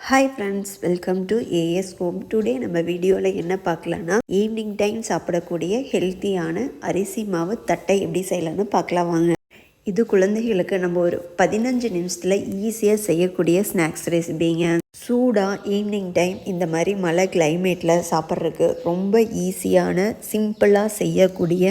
Hi friends, welcome to as home. Today நம்ம வீடியோவில் என்ன பார்க்கலான்னா, ஈவினிங் டைம் சாப்பிடக்கூடிய ஹெல்த்தியான அரிசி மாவு தட்டை எப்படி செய்யலான்னு பார்க்கலாம் வாங்க. இது குழந்தைகளுக்கு நம்ம ஒரு 15 நிமிஷத்தில் ஈஸியாக செய்யக்கூடிய ஸ்நாக்ஸ் ரெசிபிங்க. சூடாக ஈவினிங் டைம் இந்த மாதிரி மழை கிளைமேட்டில் சாப்பிட்றதுக்கு ரொம்ப ஈஸியான சிம்பிளாக செய்யக்கூடிய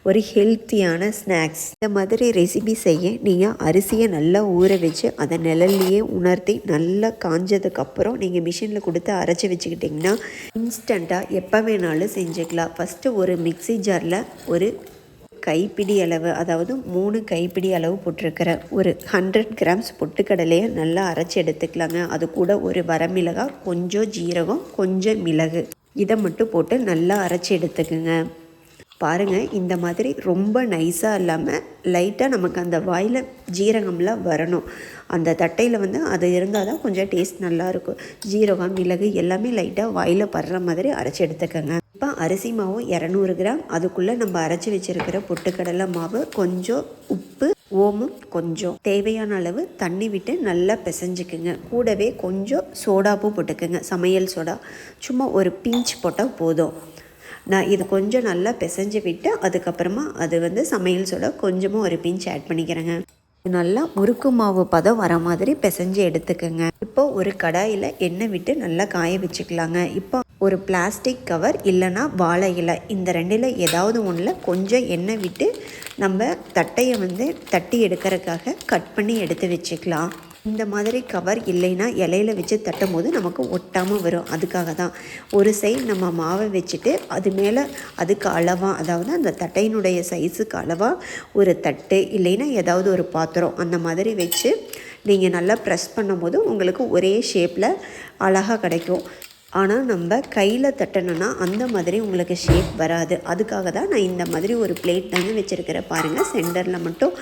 ஒரு ஹெல்த்தியான ஸ்நாக்ஸ். இந்த மாதிரி ரெசிபி செய்ய நீங்கள் அரிசியை நல்லா ஊற வச்சு அதை நிழல்லையே உணர்த்தி நல்லா காஞ்சதுக்கப்புறம் நீங்கள் மிஷினில் கொடுத்து அரைச்சி வச்சுக்கிட்டிங்கன்னா இன்ஸ்டண்ட்டாக எப்போ வேணாலும் செஞ்சுக்கலாம். ஃபஸ்ட்டு ஒரு மிக்ஸி ஜாரில் ஒரு கைப்பிடி அளவு, அதாவது 3 கைப்பிடி அளவு போட்டிருக்கிற ஒரு 100 கிராம்ஸ் பொட்டுக்கடலையை நல்லா அரைச்சி எடுத்துக்கலாங்க. அது கூட ஒரு வரமிளகாய், கொஞ்சம் ஜீரகம், கொஞ்சம் மிளகு, இதை மட்டும் போட்டு நல்லா அரைச்சி எடுத்துக்குங்க. பாருங்கள், இந்த மாதிரி ரொம்ப நைஸாக இல்லாமல் லைட்டாக நமக்கு அந்த வாயில் ஜீரகம்லாம் வரணும். அந்த தட்டையில் அது இருந்தால் தான் கொஞ்சம் டேஸ்ட் நல்லாயிருக்கும். ஜீரகம், மிளகு எல்லாமே லைட்டாக வாயில் படுற மாதிரி அரைச்சி எடுத்துக்கோங்க. இப்போ அரிசி மாவு 200 கிராம், அதுக்குள்ளே நம்ம அரைச்சி வச்சுருக்கிற பொட்டுக்கடலை மாவு, கொஞ்சம் உப்பு, ஓமம், கொஞ்சம் தேவையான அளவு தண்ணி விட்டு நல்லா பிசைஞ்சுக்குங்க. கூடவே கொஞ்சம் சோடாப்பூ போட்டுக்குங்க, சமையல் சோடா. சும்மா ஒரு பிஞ்ச் போட்டால் போதும். நான் இது கொஞ்சம் நல்லா பிசைஞ்சு விட்டு அதுக்கப்புறமா அது சமையல் சோடா கொஞ்சமாக ஒரு பிஞ்ச் ஆட் பண்ணிக்கிறேங்க. நல்லா முறுக்கு மாவு பதம் வர மாதிரி பிசைஞ்சு எடுத்துக்கோங்க. இப்போ ஒரு கடாயில் எண்ணெய் விட்டு நல்லா காய வச்சுக்கலாங்க. இப்போ ஒரு பிளாஸ்டிக் கவர் இல்லைன்னா வாழை இலை, இந்த ரெண்டில் ஏதாவது ஒன்றில் கொஞ்சம் எண்ணெய் விட்டு நம்ம தட்டையை தட்டி எடுக்கிறதுக்காக கட் பண்ணி எடுத்து வச்சுக்கலாம். இந்த மாதிரி கவர் இல்லைன்னா இலையில வச்சு தட்டும் போது நமக்கு ஒட்டாமல் வரும். அதுக்காக தான் ஒரு சைடு நம்ம மாவை வச்சுட்டு அது மேலே அதுக்கு அளவாக, அதாவது அந்த தட்டையினுடைய சைஸுக்கு அளவாக ஒரு தட்டு இல்லைன்னா ஏதாவது ஒரு பாத்திரம் அந்த மாதிரி வச்சு நீங்கள் நல்லா ப்ரெஸ் பண்ணும்போது உங்களுக்கு ஒரே ஷேப்பில் அழகாக கிடைக்கும். ஆனால் நம்ம கையில் தட்டணுன்னா அந்த மாதிரி உங்களுக்கு ஷேப் வராது. அதுக்காக தான் நான் இந்த மாதிரி ஒரு பிளேட் தாங்க வச்சுருக்கிறேன். பாருங்கள், சென்டரில் மட்டும்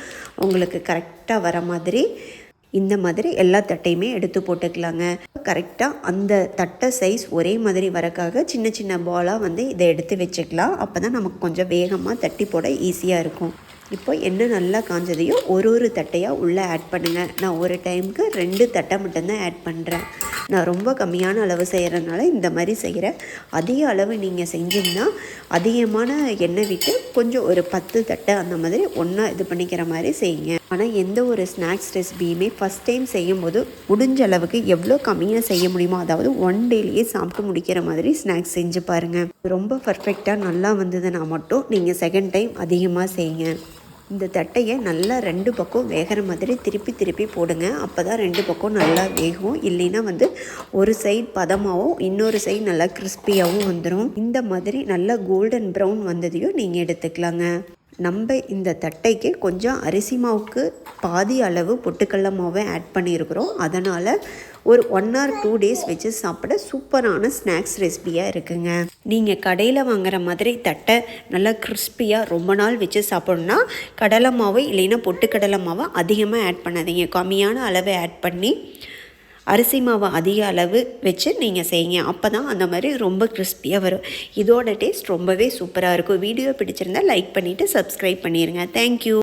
உங்களுக்கு கரெக்டாக வர மாதிரி இந்த மாதிரி எல்லா தட்டையுமே எடுத்து போட்டுக்கலாங்க. கரெக்டாக அந்த தட்டை சைஸ் ஒரே மாதிரி வரக்காக சின்ன சின்ன பாலாக இதை எடுத்து வச்சுக்கலாம். அப்போ தான் நமக்கு கொஞ்சம் வேகமாக தட்டி போட ஈஸியாக இருக்கும். இப்போ எண்ணெய் நல்லா காஞ்சதையும் ஒரு தட்டையாக உள்ளே ஆட் பண்ணுங்கள். நான் ஒரு டைமுக்கு 2 தட்டை மட்டும்தான் ஆட் பண்ணுறேன். நான் ரொம்ப கம்மியான அளவு செய்கிறதுனால இந்த மாதிரி செய்கிறேன். அதிக அளவு நீங்கள் செஞ்சிங்கன்னா அதிகமான எண்ணெய் விட்டு கொஞ்சம் ஒரு 10 தட்டை அந்த மாதிரி ஒன்றா இது பண்ணிக்கிற மாதிரி செய்யுங்க. ஆனால் எந்த ஒரு ஸ்நாக்ஸ் ரெசிபியுமே ஃபஸ்ட் டைம் செய்யும் போது முடிஞ்ச அளவுக்கு எவ்வளோ கம்மியாக செய்ய முடியுமோ, அதாவது 1 டேலேயே சாப்பிட்டு முடிக்கிற மாதிரி ஸ்நாக்ஸ் செஞ்சு பாருங்கள். ரொம்ப பர்ஃபெக்டாக நல்லா வந்ததுன்னா மட்டும் நீங்கள் செகண்ட் டைம் அதிகமாக செய்யுங்க. இந்த தட்டையை நல்லா 2 பக்கம் வேகிற மாதிரி திருப்பி போடுங்க. அப்போ தான் 2 பக்கம் நல்லா வேகும். இல்லைன்னா ஒரு சைடு பதமாகவும் இன்னொரு சைடு நல்லா கிறிஸ்பியாகவும் வந்துடும். இந்த மாதிரி நல்லா கோல்டன் ப்ரௌன் வந்ததையும் நீங்கள் எடுத்துக்கலாங்க. நம்ம இந்த தட்டைக்கு கொஞ்சம் அரிசி மாவுக்கு பாதி அளவு பொட்டுக்கடலை மாவை ஆட் பண்ணியிருக்கிறோம். அதனால் ஒரு 1 or 2 days வச்சு சாப்பிட சூப்பரான ஸ்நாக்ஸ் ரெசிபியாக இருக்குங்க. நீங்கள் கடையில் வாங்குற மாதிரி தட்டை நல்லா கிறிஸ்பியாக ரொம்ப நாள் வச்சு சாப்பிட்ணுன்னா கடலை மாவு இல்லைன்னா பொட்டுக்கடலை மாவை அதிகமாக ஆட் பண்ணாதீங்க. கம்மியான அளவை ஆட் பண்ணி அரிசி மாவை அதிக அளவு வச்சு நீங்கள் செய்யுங்க. அப்போ தான் அந்த மாதிரி ரொம்ப கிறிஸ்பியாக வரும். இதோட டேஸ்ட் ரொம்பவே சூப்பராக இருக்கும். வீடியோ பிடிச்சிருந்தால் லைக் பண்ணிவிட்டு சப்ஸ்கிரைப் பண்ணிடுங்க. தேங்க்யூ.